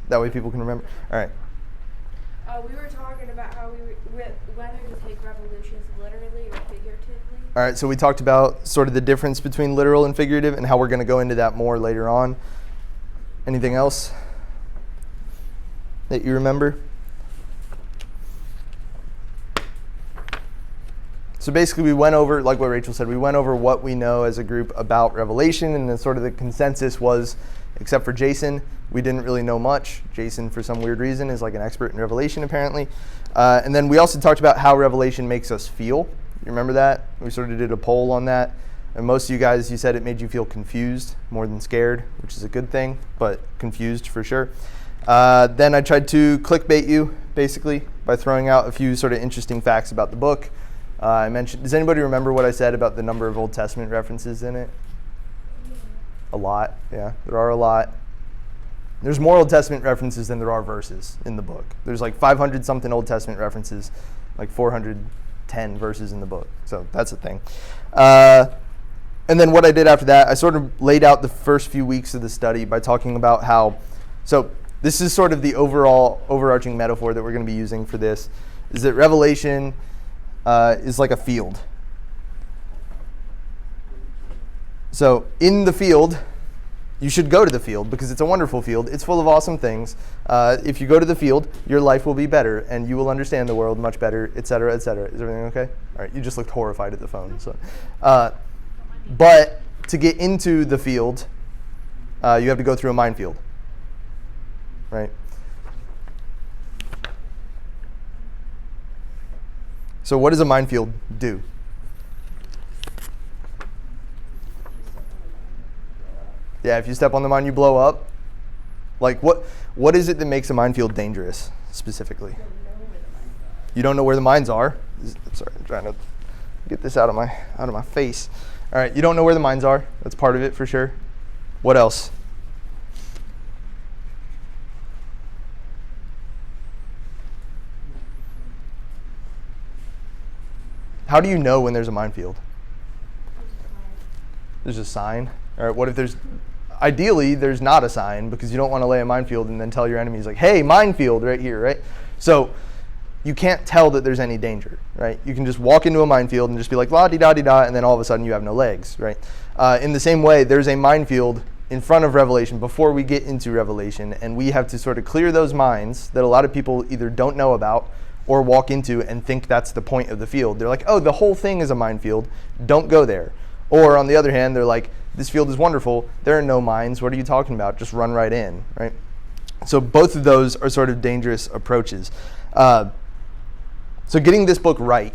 That way people can remember. All right. We were talking about how whether to take revolutions literally or figuratively. All right, so we talked about sort of the difference between literal and figurative and how we're going to go into that more later on. Anything else that you remember? So basically we went over, like what Rachel said, we went over what we know as a group about Revelation, and then sort of the consensus was, except for Jason, we didn't really know much. Jason, for some weird reason, is like an expert in Revelation, apparently. And then we also talked about how Revelation makes us feel. You remember that? We sort of did a poll on that. And most of you guys, you said it made you feel confused more than scared, which is a good thing, but confused for sure. Then I tried to clickbait you, basically, by throwing out a few sort of interesting facts about the book. I mentioned, does anybody remember what I said about the number of Old Testament references in it? A lot, yeah, there are a lot. There's more Old Testament references than there are verses in the book. There's like 500 something Old Testament references, like 410 verses in the book. So that's a thing. And then what I did after that, I sort of laid out the first few weeks of the study by talking about how, so this is sort of the overarching metaphor that we're going to be using for this, is that Revelation is like a field. So in the field, you should go to the field because it's a wonderful field. It's full of awesome things. If you go to the field, your life will be better and you will understand the world much better, et cetera, et cetera. Is everything okay? All right, you just looked horrified at the phone. So, but to get into the field, you have to go through a minefield, right? So what does a minefield do? Yeah, if you step on the mine, you blow up. Like, what is it that makes a minefield dangerous, specifically? You don't know where the mines are. I'm sorry, I'm trying to get this out of my face. All right, you don't know where the mines are. That's part of it for sure. What else? How do you know when there's a minefield? There's a sign. All right, what if ideally there's not a sign because you don't want to lay a minefield and then tell your enemies like, hey, minefield right here, right? So you can't tell that there's any danger, right? You can just walk into a minefield and just be like, la-di-da-di-da, and then all of a sudden you have no legs, right? In the same way, there's a minefield in front of Revelation before we get into Revelation, and we have to sort of clear those mines that a lot of people either don't know about or walk into and think that's the point of the field. They're like, oh, the whole thing is a minefield. Don't go there. Or on the other hand, they're like, this field is wonderful. There are no mines. What are you talking about? Just run right in, right? So both of those are sort of dangerous approaches. So getting this book right,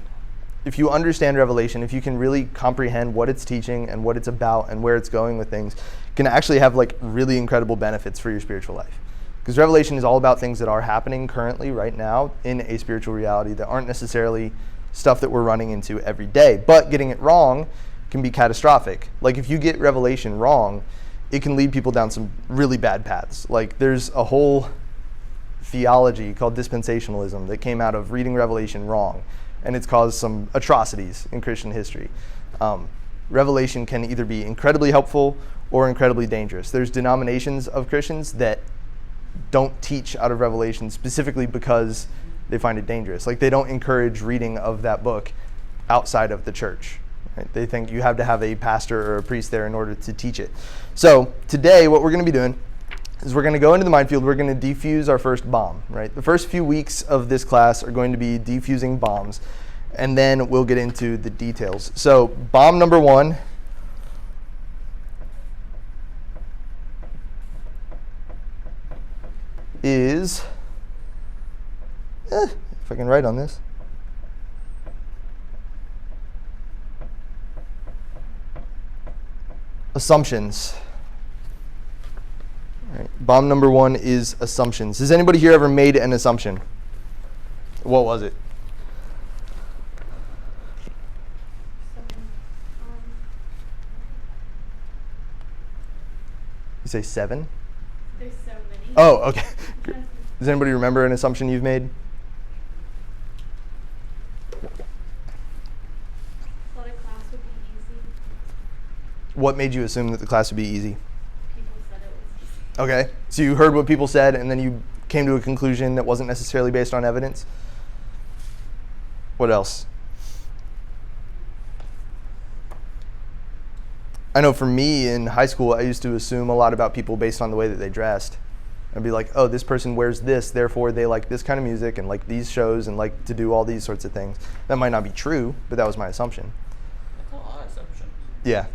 if you understand Revelation, if you can really comprehend what it's teaching and what it's about and where it's going with things, can actually have like really incredible benefits for your spiritual life. Because Revelation is all about things that are happening currently right now in a spiritual reality that aren't necessarily stuff that we're running into every day. But getting it wrong can be catastrophic. Like if you get Revelation wrong, it can lead people down some really bad paths. Like there's a whole theology called dispensationalism that came out of reading Revelation wrong, and it's caused some atrocities in Christian history. Revelation can either be incredibly helpful or incredibly dangerous. There's denominations of Christians that don't teach out of Revelation specifically because they find it dangerous. Like they don't encourage reading of that book outside of the church. Right? They think you have to have a pastor or a priest there in order to teach it. So today what we're going to be doing is we're going to go into the minefield. We're going to defuse our first bomb. Right? The first few weeks of this class are going to be defusing bombs, and then we'll get into the details. So bomb number one is, if I can write on this, assumptions. All right. Bomb number one is assumptions. Has anybody here ever made an assumption? What was it? You say 7? There's so many. Oh, okay. Does anybody remember an assumption you've made? Thought a class would be easy. What made you assume that the class would be easy? People said it was easy. Okay. So you heard what people said, and then you came to a conclusion that wasn't necessarily based on evidence? What else? I know for me in high school, I used to assume a lot about people based on the way that they dressed. I'd be like, oh, this person wears this, therefore they like this kind of music and like these shows and like to do all these sorts of things. That might not be true, but that was my assumption. That's a lot of assumptions. Yeah.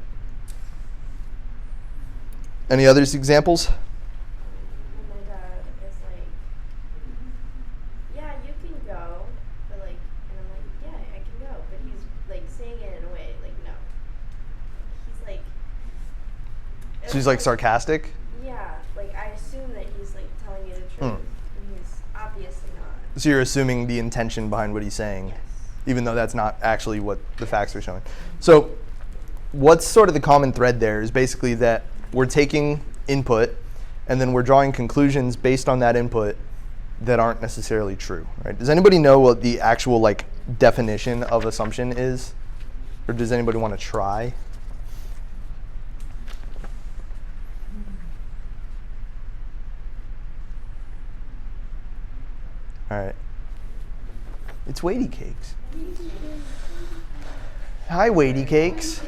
Any other examples? And my dad is like, yeah, you can go, but like, and I'm like, yeah, I can go, but he's like saying it in a way like, no. He's like. So he's like sarcastic? Yeah, like I assume that he's like telling you the truth, and he's obviously not. So you're assuming the intention behind what he's saying, Yes. even though that's not actually what the facts are showing. So what's sort of the common thread there is basically that we're taking input and then we're drawing conclusions based on that input that aren't necessarily true, right? Does anybody know what the actual like definition of assumption is? Or does anybody want to try? All right. It's Weighty Cakes. Hi, Weighty Cakes.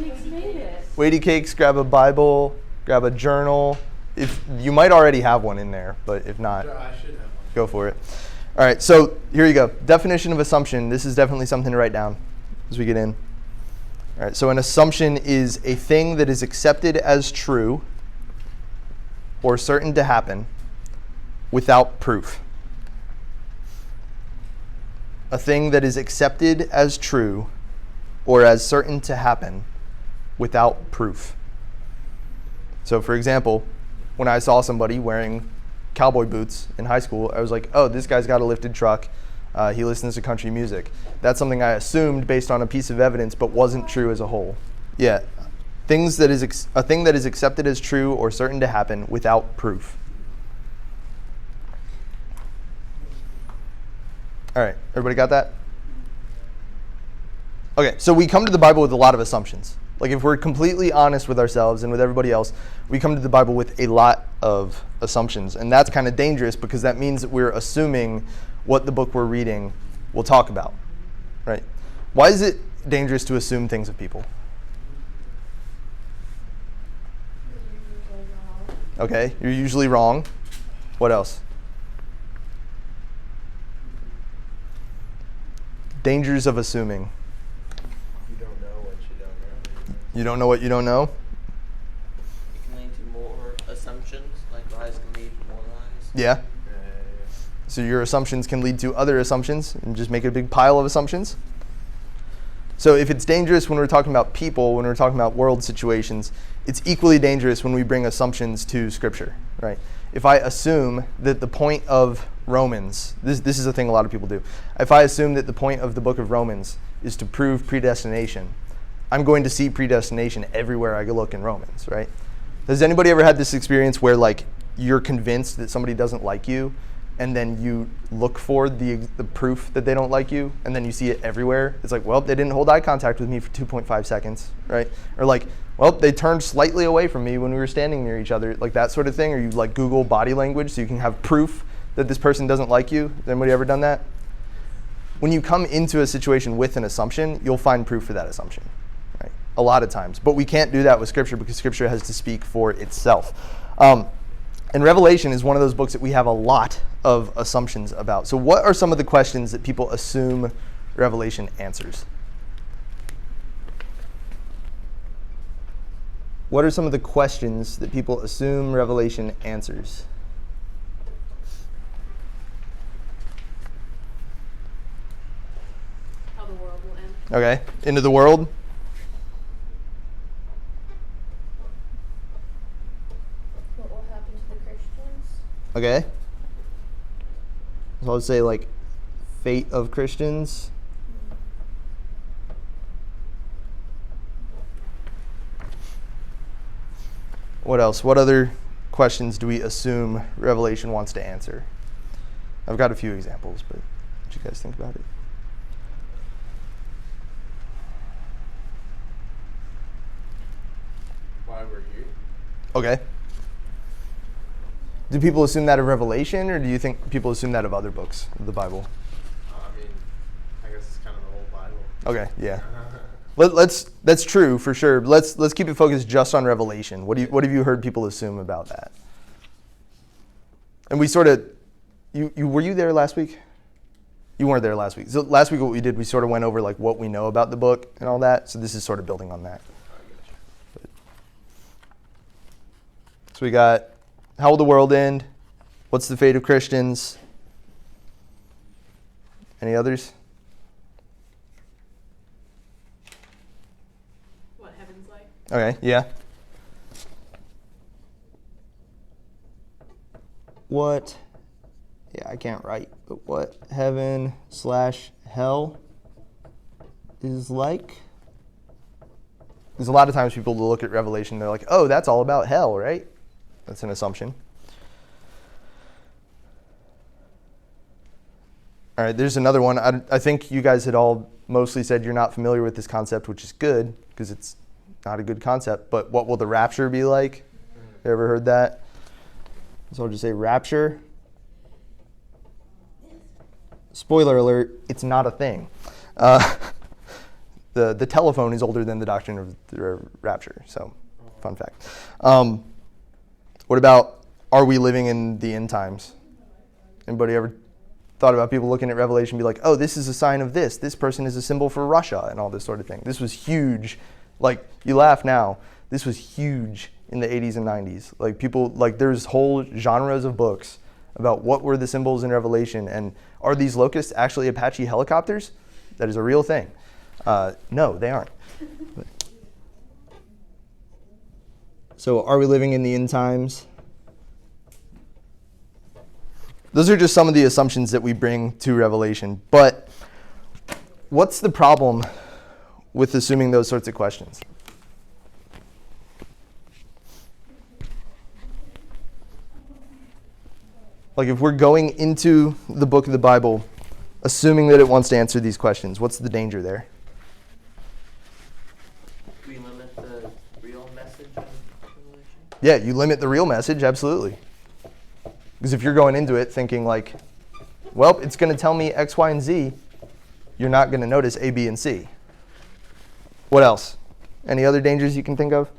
Weighty Cakes, grab a Bible, grab a journal. If you might already have one in there, but if not, I should have one. go for it. All right, so here you go. Definition of assumption. This is definitely something to write down as we get in. All right, so an assumption is a thing that is accepted as true or certain to happen without proof. A thing that is accepted as true or as certain to happen without proof. So for example, when I saw somebody wearing cowboy boots in high school, I was like, oh, this guy's got a lifted truck. He listens to country music. That's something I assumed based on a piece of evidence, but wasn't true as a whole. Yeah, a thing that is accepted as true or certain to happen without proof. All right, everybody got that? Okay, so we come to the Bible with a lot of assumptions. Like if we're completely honest with ourselves and with everybody else, we come to the Bible with a lot of assumptions. And that's kind of dangerous because that means that we're assuming what the book we're reading will talk about, right? Why is it dangerous to assume things of people? Okay, you're usually wrong. What else? Dangers of assuming. You don't know what you don't know. You don't know what you don't know? It can lead to more assumptions, like lies can lead to more lies. Yeah. So your assumptions can lead to other assumptions and just make a big pile of assumptions. So if it's dangerous when we're talking about people, when we're talking about world situations, it's equally dangerous when we bring assumptions to Scripture, right? If I assume that the point of Romans, this is a thing a lot of people do. If I assume that the point of the book of Romans is to prove predestination, I'm going to see predestination everywhere I look in Romans, right? Has anybody ever had this experience where like you're convinced that somebody doesn't like you, and then you look for the proof that they don't like you, and then you see it everywhere? It's like, well, they didn't hold eye contact with me for 2.5 seconds, right? Or like, well, they turned slightly away from me when we were standing near each other, like that sort of thing. Or you like Google body language so you can have proof that this person doesn't like you. Has anybody ever done that? When you come into a situation with an assumption, you'll find proof for that assumption, right? A lot of times. But we can't do that with Scripture because Scripture has to speak for itself. And Revelation is one of those books that we have a lot of assumptions about. So what are some of the questions that people assume Revelation answers? What are some of the questions that people assume Revelation answers? How the world will end. Okay, into the world. What will happen to the Christians? Okay. So I would say like fate of Christians. What else? What other questions do we assume Revelation wants to answer? I've got a few examples, but what do you guys think about it? Why we're here? Okay. Do people assume that of Revelation, or do you think people assume that of other books of the Bible? I mean, I guess it's kind of the whole Bible. Okay, yeah. That's true for sure. But let's keep it focused just on Revelation. What have you heard people assume about that? And we sort of, were you there last week? You weren't there last week. So last week what we did, we sort of went over like what we know about the book and all that. So this is sort of building on that. So we got, how will the world end? What's the fate of Christians? Any others? What heaven's like? Okay, yeah. What, I can't write, but what heaven/hell is like? Because a lot of times people look at Revelation, they're like, oh, that's all about hell, right? That's an assumption. All right, there's another one. I think you guys had all mostly said you're not familiar with this concept, which is good, because it's not a good concept. But what will the rapture be like? You ever heard that? So I'll just say rapture. Spoiler alert, it's not a thing. The telephone is older than the doctrine of the rapture. So, fun fact. What about, are we living in the end times? Anybody ever thought about people looking at Revelation and be like, oh, this is a sign of this. This person is a symbol for Russia and all this sort of thing. This was huge. Like, you laugh now. This was huge in the 80s and 90s. Like, people, like, there's whole genres of books about what were the symbols in Revelation, and are these locusts actually Apache helicopters? That is a real thing. No, they aren't. So are we living in the end times? Those are just some of the assumptions that we bring to Revelation. But what's the problem with assuming those sorts of questions? Like, if we're going into the book of the Bible assuming that it wants to answer these questions, what's the danger there? We limit the real message of Revelation? Yeah, you limit the real message, absolutely. Because if you're going into it thinking like, well, it's going to tell me X, Y, and Z, you're not going to notice A, B, and C. What else? Any other dangers you can think of?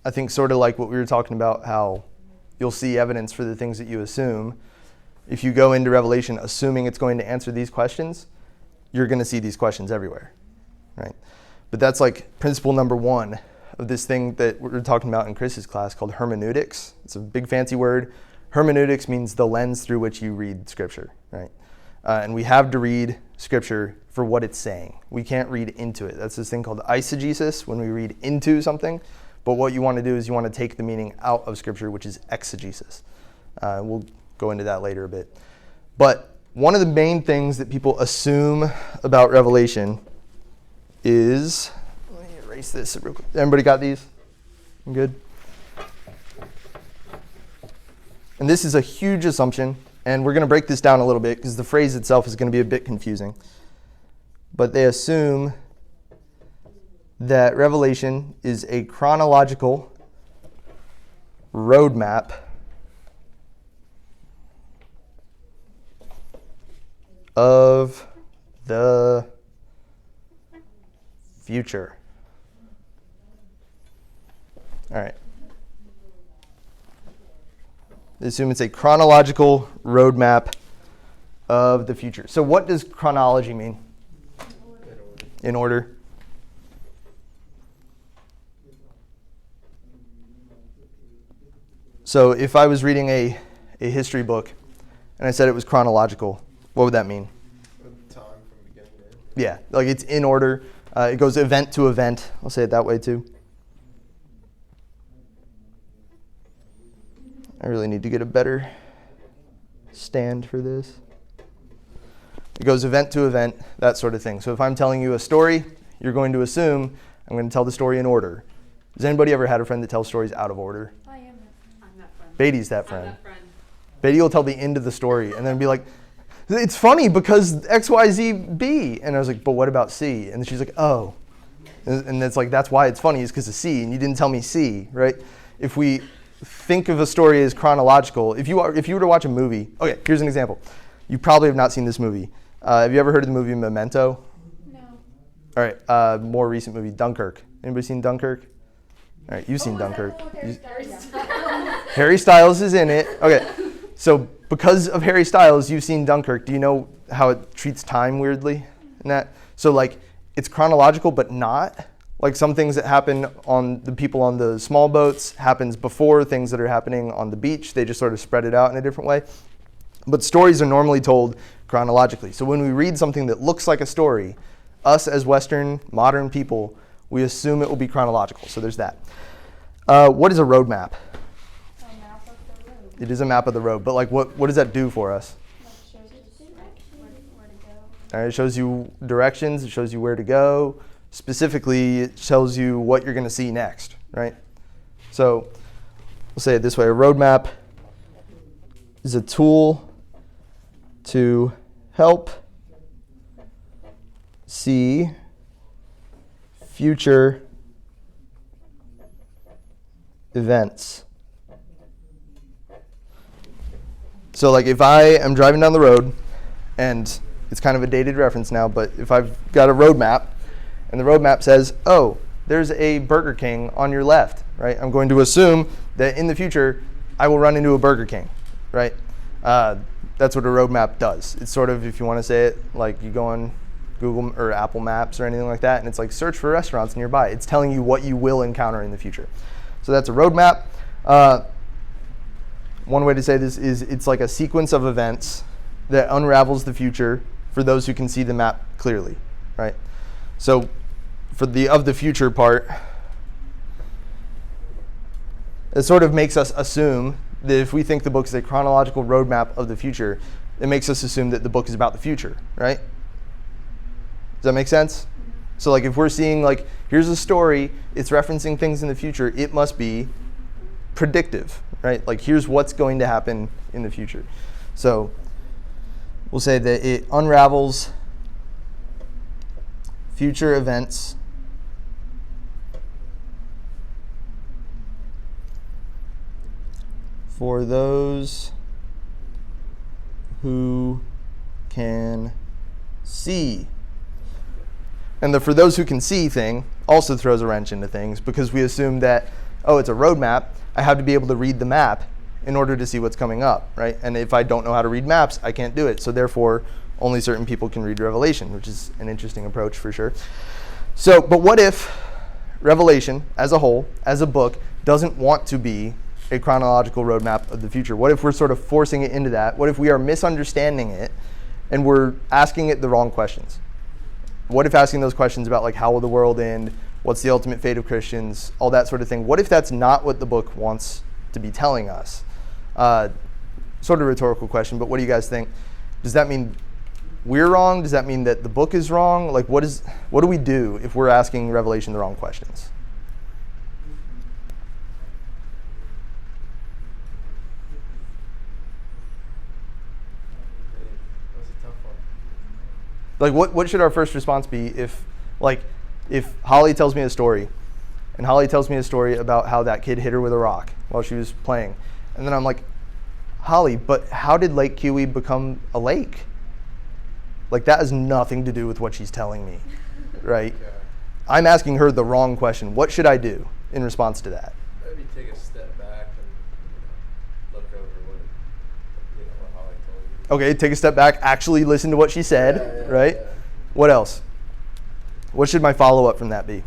I think sort of like what we were talking about, how you'll see evidence for the things that you assume. If you go into Revelation assuming it's going to answer these questions, you're going to see these questions everywhere, right? But that's like principle number one of this thing that we're talking about in Chris's class called hermeneutics. It's a big fancy word. Hermeneutics means the lens through which you read Scripture, right? And we have to read Scripture for what it's saying. We can't read into it. That's this thing called eisegesis, when we read into something. But what you want to do is you want to take the meaning out of Scripture, which is exegesis. We'll go into that later a bit. But one of the main things that people assume about Revelation is, let me erase this real quick. Everybody got these? I'm good? And this is a huge assumption, and we're going to break this down a little bit because the phrase itself is going to be a bit confusing. But they assume that Revelation is a chronological roadmap of the future. All right. They assume it's a chronological roadmap of the future. So what does chronology mean? In order. So if I was reading a history book and I said it was chronological, what would that mean? Time from beginning to end. Yeah, like it's in order. It goes event to event. I'll say it that way too. I really need to get a better stand for this. It goes event to event, that sort of thing. So if I'm telling you a story, you're going to assume I'm going to tell the story in order. Has anybody ever had a friend that tells stories out of order? I am. I'm that friend. Beatty's that I'm friend. that friend. Beatty will tell the end of the story and then be like, it's funny because X, Y, Z, B. And I was like, but what about C? And she's like, oh. And it's like, that's why it's funny, is because of C, and you didn't tell me C, right? If we think of a story as chronological, if you were to watch a movie, okay, here's an example. You probably have not seen this movie. Have you ever heard of the movie Memento? No. All right, more recent movie, Dunkirk. Anybody seen Dunkirk? All right, you've seen Dunkirk. Harry Styles is in it. Okay, so because of Harry Styles, you've seen Dunkirk. Do you know how it treats time weirdly in that? So like, it's chronological, but not. Like some things that happen on the people on the small boats happens before things that are happening on the beach. They just sort of spread it out in a different way. But stories are normally told chronologically. So when we read something that looks like a story, us as Western modern people, we assume it will be chronological. So there's that. What is a road map? A map of the road. It is a map of the road, but like what does that do for us? Like shows you where to go. All right, it shows you directions, it shows you where to go. Specifically, it tells you what you're going to see next, right? So we'll say it this way. A roadmap is a tool to help see future events. So like if I am driving down the road, and it's kind of a dated reference now, but if I've got a road map, and the road map says, oh, there's a Burger King on your left, right? I'm going to assume that in the future, I will run into a Burger King, right? That's what a road map does. It's sort of, if you want to say it, like you go on Google or Apple Maps or anything like that, and it's like search for restaurants nearby. It's telling you what you will encounter in the future. So that's a road map. One way to say this is it's like a sequence of events that unravels the future for those who can see the map clearly, right? So for the of the future part, it sort of makes us assume that if we think the book is a chronological roadmap of the future, it makes us assume that the book is about the future, right? Does that make sense? So like if we're seeing like, here's a story, it's referencing things in the future, it must be predictive, right? Like here's what's going to happen in the future. So we'll say that it unravels future events for those who can see. And the for those who can see thing also throws a wrench into things because we assume that, oh, it's a road map. I have to be able to read the map in order to see what's coming up, right? And if I don't know how to read maps, I can't do it. So therefore, only certain people can read Revelation, which is an interesting approach for sure. So, but what if Revelation as a whole, as a book, doesn't want to be a chronological roadmap of the future? What if we're sort of forcing it into that? What if we are misunderstanding it and we're asking it the wrong questions? What if asking those questions about like how will the world end, what's the ultimate fate of Christians, all that sort of thing, what if that's not what the book wants to be telling us? Sort of rhetorical question, but what do you guys think? Does that mean we're wrong? Does that mean that the book is wrong? Like what do we do if we're asking Revelation the wrong questions? That's a tough one. Like what should our first response be if Holly tells me a story and Holly tells me a story about how that kid hit her with a rock while she was playing, and then I'm like, Holly, but how did Lake Kiwi become a lake? Like that has nothing to do with what she's telling me, right? Yeah. I'm asking her the wrong question. What should I do in response to that? Maybe take a step back and look over what Holly told you. Okay, take a step back, actually listen to what she said, right? Yeah. What else? What should my follow-up from that be?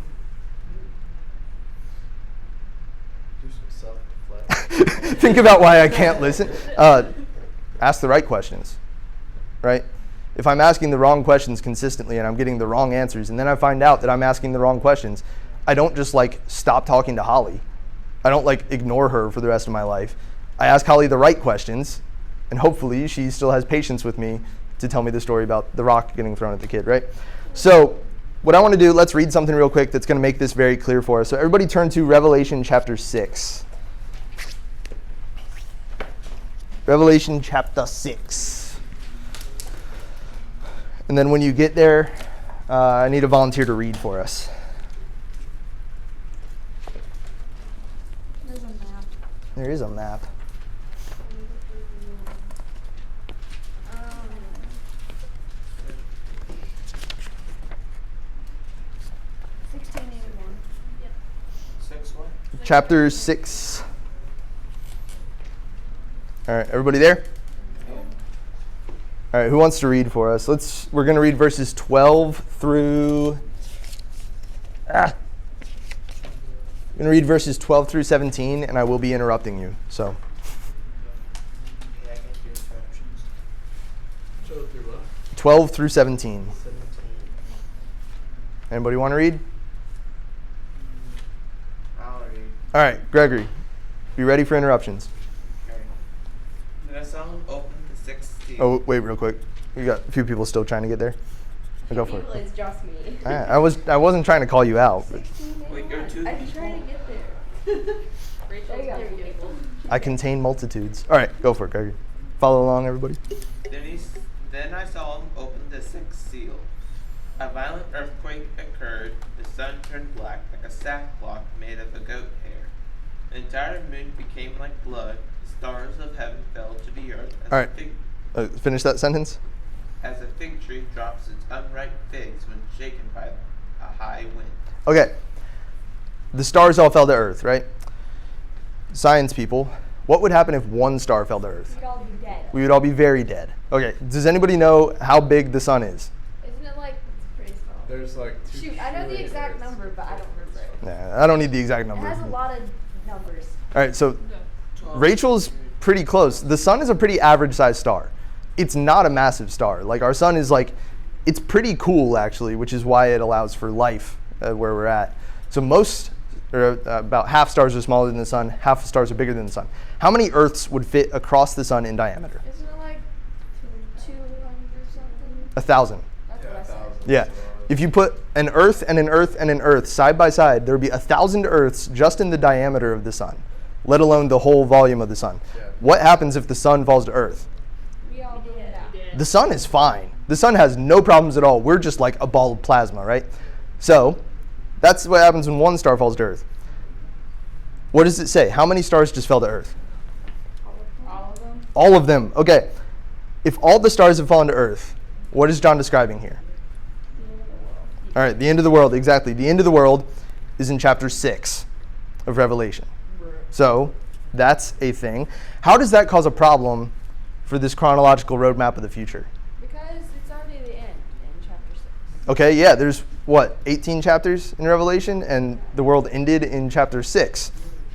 Do some self-reflection. Think about why I can't listen. Ask the right questions, right? If I'm asking the wrong questions consistently and I'm getting the wrong answers, and then I find out that I'm asking the wrong questions, I don't just like stop talking to Holly. I don't like ignore her for the rest of my life. I ask Holly the right questions, and hopefully she still has patience with me to tell me the story about the rock getting thrown at the kid, right? So what I want to do, let's read something real quick that's going to make this very clear for us. So everybody turn to Revelation chapter 6. Revelation chapter 6. And then when you get there, I need a volunteer to read for us. There's a map. There is a map. 1681. Yep. 6 what? Chapter 6. All right, everybody there? All right, who wants to read for us? We're going to read verses 12 through I'm going to read verses 12 through 17, and I will be interrupting you. So, Yeah, I can do instructions. So through what? 12 through 17. 17. Anybody want to read? I'll read. All right, Gregory, be ready for interruptions. Okay. Then I saw him open the sixth seal. Oh, wait, real quick. We got a few people still trying to get there. Go for People it. is just me. I wasn't trying to call you out, but Wait, you're two I'm people? trying to get there. Rachel's There you go. people. I contain multitudes. All right, go for it, Gregory. Follow along, everybody. Then I saw him open the sixth seal. A violent earthquake occurred. The sun turned black like a sackcloth made of a goat hair. The entire moon became like blood. The stars of heaven fell to the earth as, All right. Finish that sentence. as a fig tree drops its unripe figs when shaken by a high wind. Okay. The stars all fell to Earth, right? Science people, what would happen if one star fell to Earth? We'd all be dead. We would all be very dead. Okay. Does anybody know how big the sun is? Isn't it like, It's pretty small. There's like 2 shoot, I know the trillion exact Earths. number, but I don't remember it. Nah, I don't need the exact It number. has a lot of numbers. All right, so Rachel's pretty close. The sun is a pretty average sized star. It's not a massive star. Like our sun is like, it's pretty cool actually, which is why it allows for life where we're at. So about half stars are smaller than the sun, half stars are bigger than the sun. How many Earths would fit across the sun in diameter? Isn't it like 200 something? 1,000. That's Yeah, what I said. 1,000. Yeah. If you put an Earth and an Earth and an Earth side by side, there would be 1,000 Earths just in the diameter of the sun, let alone the whole volume of the sun. Yeah. What happens if the sun falls to Earth? We all do that. The sun is fine. The sun has no problems at all. We're just like a ball of plasma, right? So that's what happens when one star falls to Earth. What does it say? How many stars just fell to Earth? All of them? All of them. Okay. If all the stars have fallen to Earth, what is John describing here? All right, the end of the world, exactly. The end of the world is in chapter 6 of Revelation. So that's a thing. How does that cause a problem for this chronological roadmap of the future? Because it's already the end in chapter 6. Okay, yeah, there's 18 chapters in Revelation, and the world ended in chapter 6.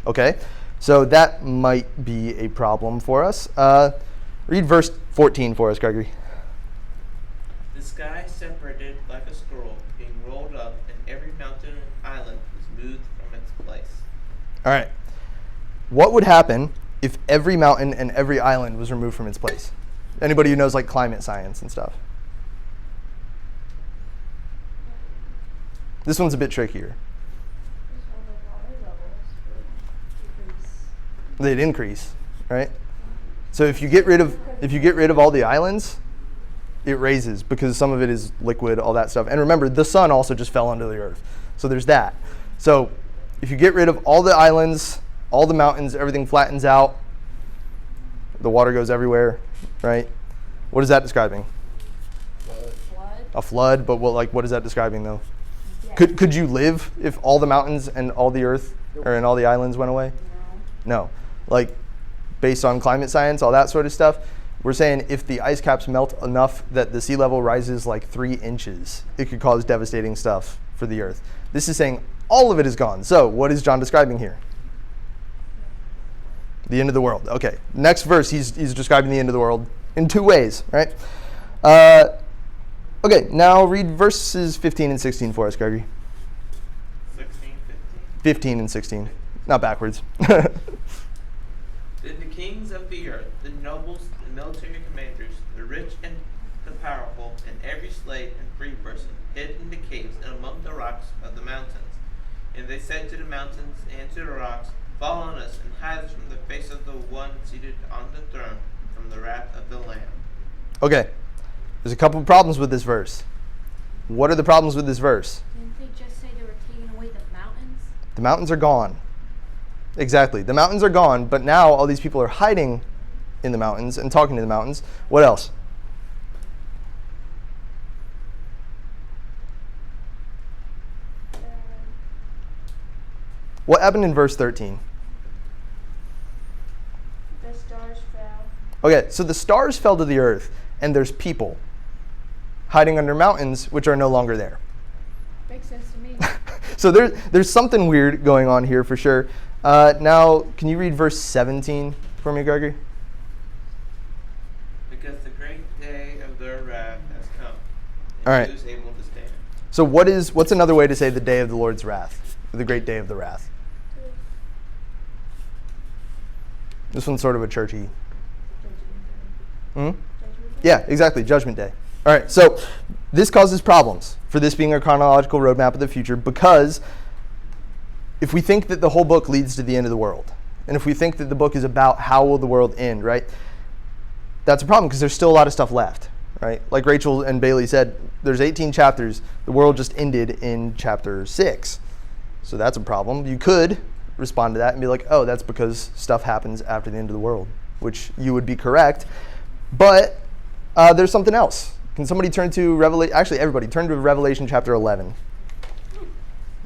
Okay, so that might be a problem for us. Read verse 14 for us, Gregory. The sky separated like a scroll, being rolled up, and every mountain and island was moved from its place. All right. What would happen if every mountain and every island was removed from its place? Anybody who knows like climate science and stuff. This one's a bit trickier. They'd increase, right? So if you get rid of all the islands, it raises because some of it is liquid, all that stuff. And remember, the sun also just fell onto the earth. So there's that. So if you get rid of all the islands, all the mountains, everything flattens out, the water goes everywhere, right? What is that describing? Flood? A flood, but what is that describing though? Yeah. Could you live if all the mountains and all the earth and all the islands went away? No. Like based on climate science, all that sort of stuff, we're saying if the ice caps melt enough that the sea level rises like 3 inches, it could cause devastating stuff for the earth. This is saying all of it is gone. So what is John describing here? The end of the world. Okay. Next verse, he's describing the end of the world in 2 ways, right? Okay, now read verses 15 and 16 for us, Gregory. 16, 15. 15 and 16. Not backwards. Then the kings of the earth, the nobles, the military commanders, the rich and the powerful, and every slave and free person hid in the caves and among the rocks of the mountains. And they said to the mountains and to the rocks, Fall on us and hide us from the face of the one seated on the throne from the wrath of the Lamb. Okay, there's a couple of problems with this verse. What are the problems with this verse? Didn't they just say they were taking away the mountains? The mountains are gone. Exactly. The mountains are gone, but now all these people are hiding in the mountains and talking to the mountains. What else? What happened in verse 13? The stars fell. Okay, so the stars fell to the earth, and there's people hiding under mountains which are no longer there. Makes sense to me. So there's something weird going on here for sure. Now, can you read verse 17 for me, Gregory? Because the great day of their wrath has come, and All right. who is able to stand? So what's another way to say the day of the Lord's wrath? The great day of the wrath. This one's sort of a churchy. Hmm? Yeah, exactly. Judgment Day. All right, so this causes problems for this being a chronological roadmap of the future, because if we think that the whole book leads to the end of the world, and if we think that the book is about how will the world end, right, that's a problem because there's still a lot of stuff left, right? Like Rachel and Bailey said, there's 18 chapters. The world just ended in chapter 6. So that's a problem. You could respond to that and be like, oh, that's because stuff happens after the end of the world, which you would be correct. But there's something else. Can somebody turn to Revelation? Actually, everybody, turn to Revelation chapter 11.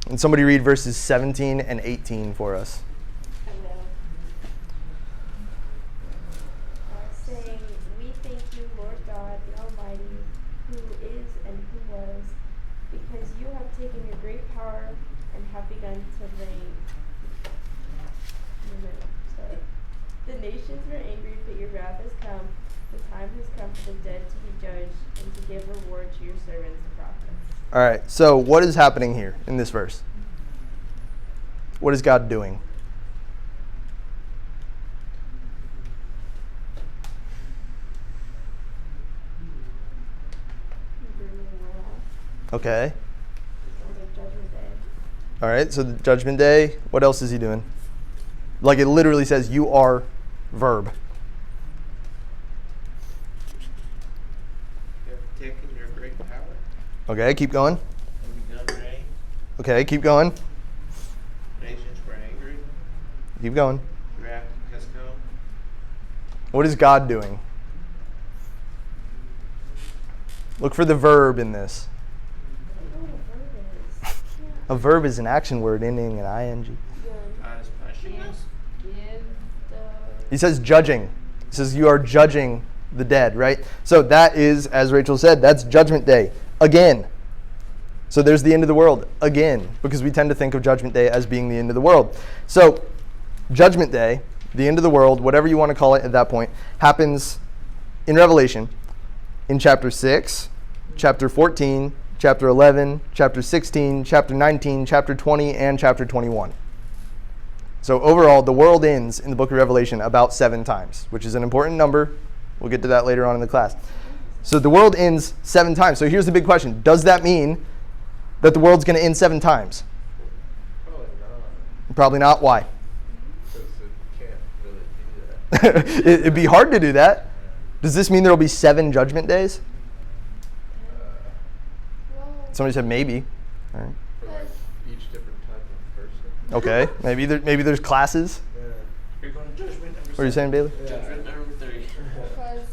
And somebody read verses 17 and 18 for us. I will. Saying, we thank you, Lord God, the Almighty, who is and who was, because you have taken your great power and have begun to reign. Sorry. The nations were angry, but your wrath has come. The time has come for the dead to be judged and to give reward to your servants, the prophets. All right, so what is happening here in this verse? What is God doing? Okay. Sounds like Judgment Day. All right, so the Judgment Day, what else is he doing? Like it literally says, you are verb. You have taken your great power Okay, keep going. and begun reign. Okay, keep going. Nations were angry. Keep going. Wrath has come. What is God doing? Look for the verb in this. I don't know what a verb is. A verb is an action word ending in ing. God is punishing us. Give the... He says judging. He says you are judging the dead, right? So that is, as Rachel said, that's Judgment Day. Again. So there's the end of the world. Again. Because we tend to think of Judgment Day as being the end of the world. So Judgment Day, the end of the world, whatever you want to call it at that point, happens in Revelation in chapter 6, chapter 14, chapter 11, chapter 16, chapter 19, chapter 20, and chapter 21. So overall, the world ends in the book of Revelation about 7 times, which is an important number. We'll get to that later on in the class. So the world ends 7 times. So here's the big question. Does that mean that the world's going to end 7 times? Probably not, Probably not. Why? because it can't really do that. It'd be hard to do that. Does this mean there will be 7 judgment days? Well, Somebody said maybe. All right. For like each different type of person. Okay. Maybe there's classes. Yeah. You're going to judgment number What are you saying, Bailey? Judgment number 3. because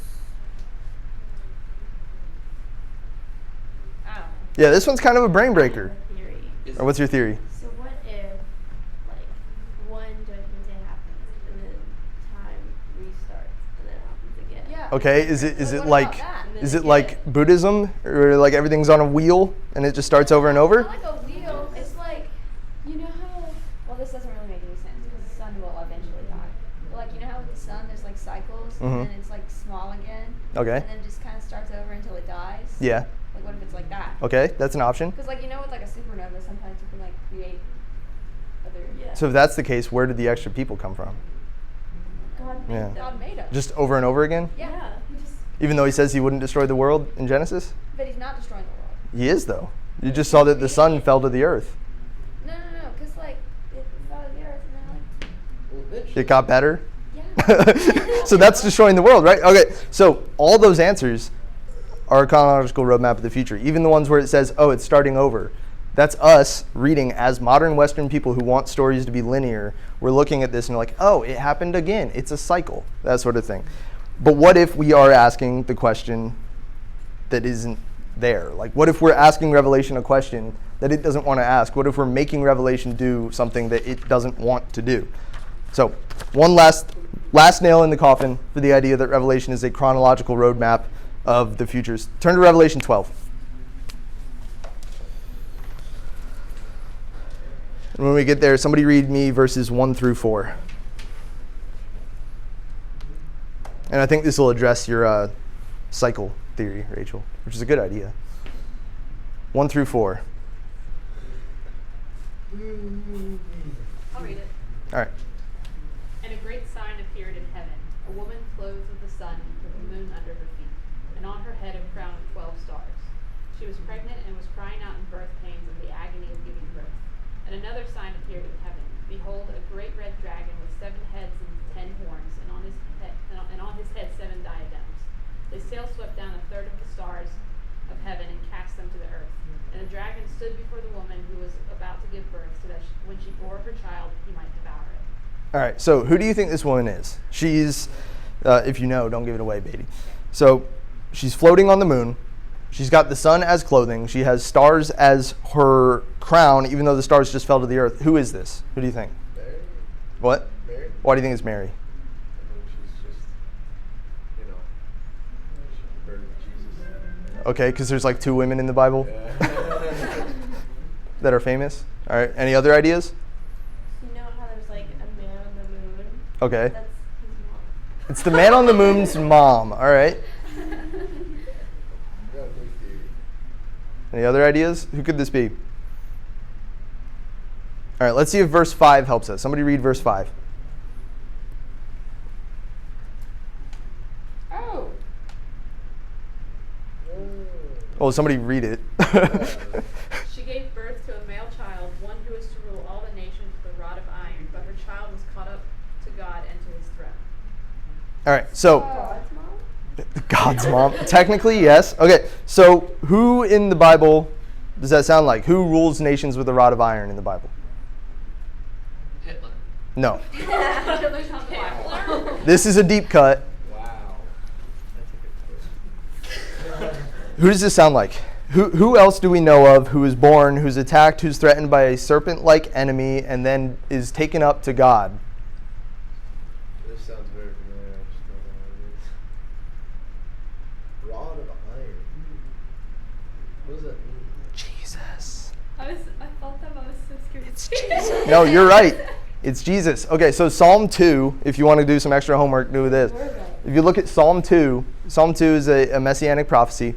I don't know. Yeah, this one's kind of a brain breaker. Theory. Or what's your theory? So what if, like, one Judgment Day happens and then time restarts and then it happens again? Yeah. Okay, is it What like about that? And then is it again. like Buddhism, or like everything's on a wheel and it just starts over and over? Not like a wheel. It's like, you know how, well, this doesn't really make any sense because the sun will eventually die. But like, you know how with the sun there's like cycles Mhm. and then it's like small again. Okay. And then just kind of starts over until it dies. Yeah. Like what if it's like that? Okay, that's an option. Because like, you know with like a supernova sometimes you can like create other. Yeah. So if that's the case, where did the extra people come from? God made Yeah. them. God made us. Just over and over again? Yeah. He just... Even though he says he wouldn't destroy the world in Genesis? But he's not destroying the world. He is, though. You just saw that the sun fell to the earth. No, because like it fell to the earth and then like Well, eventually. It got better. yeah. So that's destroying the world, right? Okay, so all those answers are a chronological roadmap of the future. Even the ones where it says, oh, it's starting over. That's us reading as modern Western people who want stories to be linear. We're looking at this and we're like, oh, it happened again. It's a cycle, that sort of thing. But what if we are asking the question that isn't there? Like, what if we're asking Revelation a question that it doesn't want to ask? What if we're making Revelation do something that it doesn't want to do? So one last nail in the coffin for the idea that Revelation is a chronological roadmap of the futures. Turn to Revelation 12. And when we get there, somebody read me verses 1 through 4. And I think this will address your cycle theory, Rachel, which is a good idea. 1 through 4. I'll read it. All right. And a great sign appeared in heaven, a woman clothed with the sun, with the moon under her feet, and on her head a crown of 12 stars. She was pregnant and was crying out in birth pains and the agony of giving birth. And another sign appeared in heaven. Behold, a great red dragon with 7 heads and 10 horns, and on his head 7 diadems. His tail swept down a third of the stars of heaven and cast them to the earth. And the dragon stood before the woman who was about to give birth, so that when she bore her child, he might devour it. All right, so who do you think this woman is? She's, if you know, don't give it away, baby. So she's floating on the moon. She's got the sun as clothing. She has stars as her crown, even though the stars just fell to the earth. Who is this? Who do you think? Mary? What? Mary? Why do you think it's Mary? I mean, she's just, she birthed Jesus. Okay, because there's like 2 women in the Bible Yeah. that are famous. All right, any other ideas? You know how there's like a man on the moon? Okay. That's his mom. It's the man on the moon's mom. All right. Yeah, big theory. Any other ideas? Who could this be? All right, let's see if verse 5 helps us. Somebody read verse 5. Oh. Oh, somebody read it. She gave birth to a male child, one who is to rule all the nations with a rod of iron, but her child was caught up to God and to his throne. All right, so God's mom? God's mom. Technically, yes. Okay, so who in the Bible does that sound like? Who rules nations with a rod of iron in the Bible? Hitler. No. Hitler's not the Bible. This is a deep cut. Wow. That's a good question. Who does this sound like? Who else do we know of who is born, who's attacked, who's threatened by a serpent-like enemy, and then is taken up to God? This sounds very familiar. I just don't know what it is. Rod of iron. What does that mean? Jesus. I thought that I was so scared. No, you're right. It's Jesus. Okay, so Psalm 2, if you want to do some extra homework, do this. If you look at Psalm 2 is a messianic prophecy.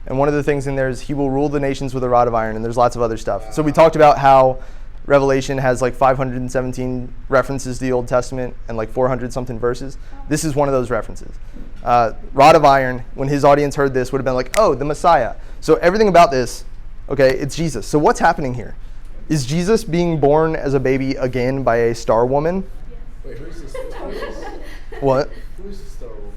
And one of the things in there is he will rule the nations with a rod of iron, and there's lots of other stuff. So we talked about how Revelation has like 517 references to the Old Testament and like 400 something verses. This is one of those references. Rod of iron, when his audience heard this, would have been like, oh, the Messiah. So everything about this, okay, it's Jesus. So what's happening here? Is Jesus being born as a baby again by a star woman? Wait, who's this? What? Who's the star woman?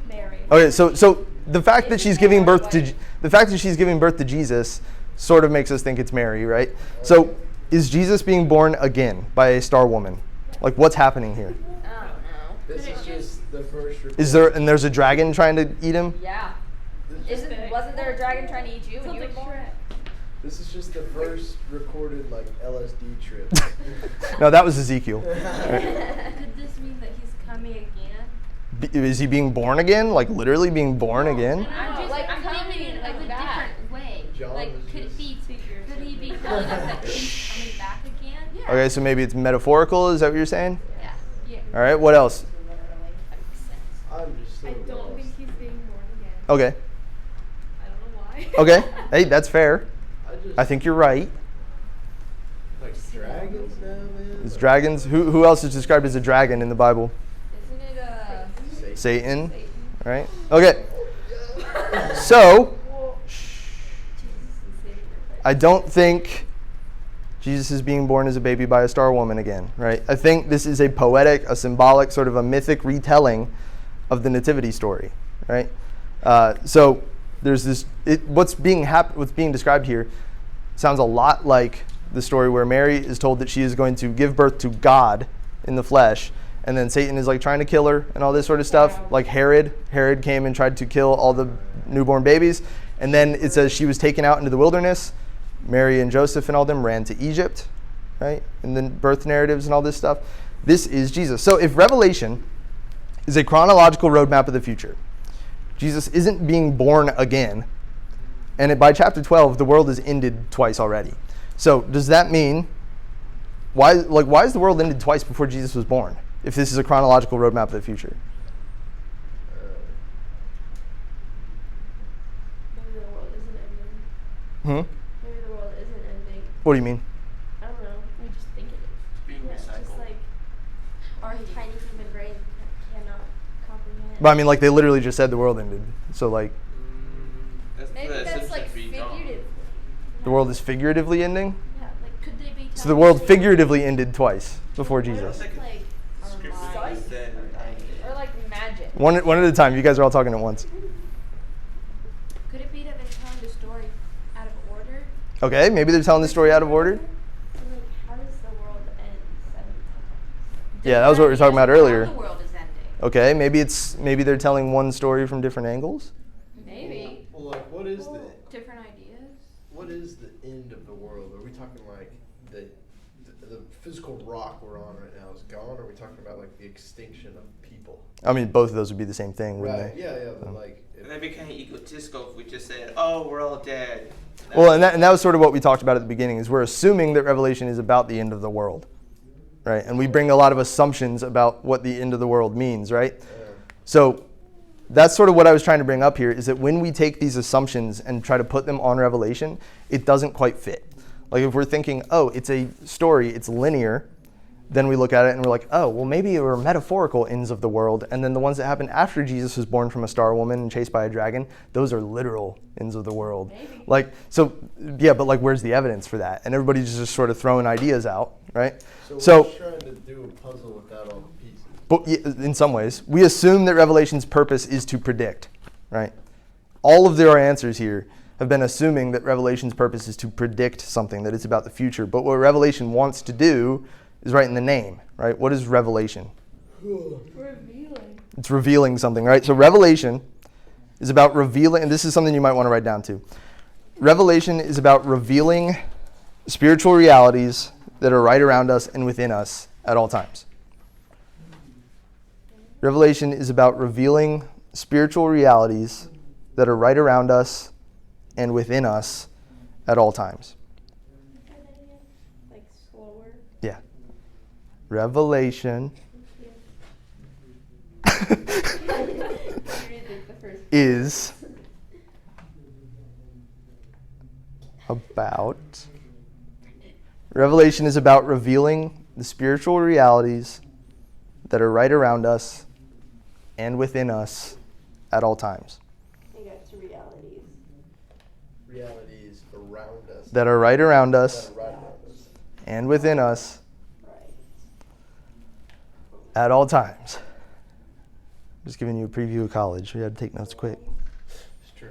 Mary. Okay, so the fact that she's giving birth to Jesus sort of makes us think it's Mary, right? So is Jesus being born again by a star woman? Like, what's happening here? I don't know. This is just the first. There's a dragon trying to eat him? Yeah. Wasn't there a dragon trying to eat you when you were born? This is just the first recorded like LSD trip. No, that was Ezekiel. Could this mean that he's coming again? Is he being born again? Like literally being born again? I'm like thinking coming like a back. different way. John Like, was could just- he be telling us that he's coming back again? Yeah. Okay, so maybe it's metaphorical. Is that what you're saying? Yeah. Yeah. All right, what else? That makes sense. I'm just so I don't lost. think he's being born again. Okay. I don't know why. Okay. Hey, that's fair. I think you're right. Like dragons now, man. It's dragons. Who else is described as a dragon in the Bible? Isn't it Satan. Right? Okay. So, I don't think Jesus is being born as a baby by a star woman again, right? I think this is a poetic, a symbolic, sort of a mythic retelling of the nativity story, right? So there's this, what's being described here sounds a lot like the story where Mary is told that she is going to give birth to God in the flesh, and then Satan is like trying to kill her and all this sort of stuff. Like Herod came and tried to kill all the newborn babies, and then it says she was taken out into the wilderness. Mary and Joseph and all them ran to Egypt, right? And then birth narratives and all this stuff. This is Jesus. So if Revelation is a chronological roadmap of the future, Jesus isn't being born again, and by chapter 12, the world is ended twice already. So does that mean, why is the world ended twice before Jesus was born, if this is a chronological roadmap of the future? Maybe the world isn't ending. Maybe the world isn't ending. What do you mean? I don't know. I just think it is. It's being Yeah, it's just recycled. like our tiny human brain cannot comprehend. But I mean, like, they literally just said the world ended. So, like, Maybe the that's like Simpsons read on. figurative. the world is figuratively ending? Yeah, like could they be? So the world figuratively ended twice before Jesus. Like our Scripture minds said are dying. Or like magic. One at a time. You guys are all talking at once. Could it be that they're telling the story out of order? Okay, maybe they're telling the story out of order. Like, how does the world end 7 times? Yeah, that was what we were talking about earlier. The world is ending. Okay, maybe they're telling one story from different angles. Maybe. Well, like, what is the end of the world? Are we talking like the physical rock we're on right now is gone? Or are we talking about like the extinction of people? I mean, both of those would be the same thing, wouldn't Right. they? Yeah. But like, And that'd be kind of egotistical if we just said, "Oh, we're all dead." Well, and that was sort of what we talked about at the beginning, is we're assuming that Revelation is about the end of the world, right? And we bring a lot of assumptions about what the end of the world means, right? So that's sort of what I was trying to bring up here, is that when we take these assumptions and try to put them on Revelation, it doesn't quite fit. Like if we're thinking, oh, it's a story, it's linear, then we look at it and we're like, oh, well, maybe there were metaphorical ends of the world, and then the ones that happened after Jesus was born from a star woman and chased by a dragon, those are literal ends of the world. Maybe. Like, so, yeah, but like, where's the evidence for that? And everybody's just sort of throwing ideas out, right? so we're trying to do a puzzle without all the pieces. But in some ways, we assume that Revelation's purpose is to predict, right? All of their answers here have been assuming that Revelation's purpose is to predict something, that it's about the future. But what Revelation wants to do is right in the name, right? What is Revelation? Revealing. It's revealing something, right? So Revelation is about revealing, and this is something you might want to write down too. Revelation is about revealing spiritual realities that are right around us and within us at all times. Revelation is about revealing spiritual realities that are right around us and within us at all times. Try that again. Like slower. Yeah. Revelation is about Revelation is about revealing the spiritual realities that are right around us and within us at all times. You got to realities. Realities around us. That are right around us That are right around us. and within us Right. at all times. Just giving you a preview of college. We had to take notes quick. It's true.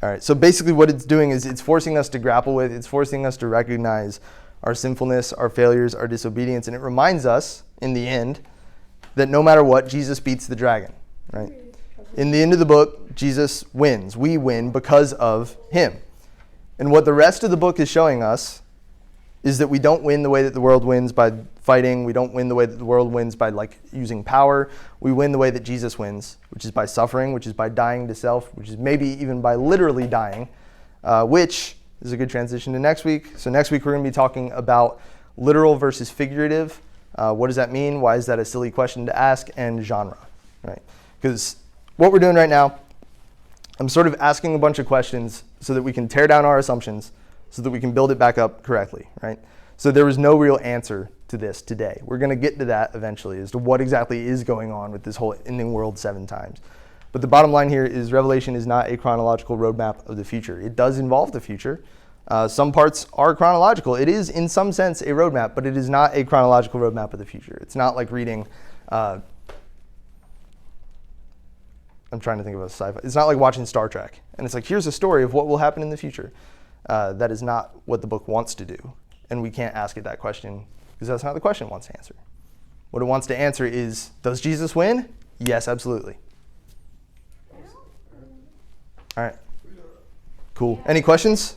All right, so basically what it's doing is it's forcing us to grapple with, it's forcing us to recognize our sinfulness, our failures, our disobedience, and it reminds us, in the end, that no matter what, Jesus beats the dragon, right? In the end of the book, Jesus wins. We win because of him. And what the rest of the book is showing us is that we don't win the way that the world wins by fighting. We don't win the way that the world wins by like using power. We win the way that Jesus wins, which is by suffering, which is by dying to self, which is maybe even by literally dying, which is a good transition to next week. So next week we're going to be talking about literal versus figurative. What does that mean? Why is that a silly question to ask? And genre, right? Because what we're doing right now, I'm sort of asking a bunch of questions so that we can tear down our assumptions so that we can build it back up correctly, right? So there was no real answer to this today. We're going to get to that eventually as to what exactly is going on with this whole ending world 7 times. But the bottom line here is Revelation is not a chronological roadmap of the future. It does involve the future, Some parts are chronological. It is, in some sense, a roadmap, but it is not a chronological roadmap of the future. It's not like reading. I'm trying to think of a sci-fi. It's not like watching Star Trek, and it's like, here's a story of what will happen in the future. That is not what the book wants to do, and we can't ask it that question because that's not the question it wants to answer. What it wants to answer is, does Jesus win? Yes, absolutely. All right. Cool. Any questions?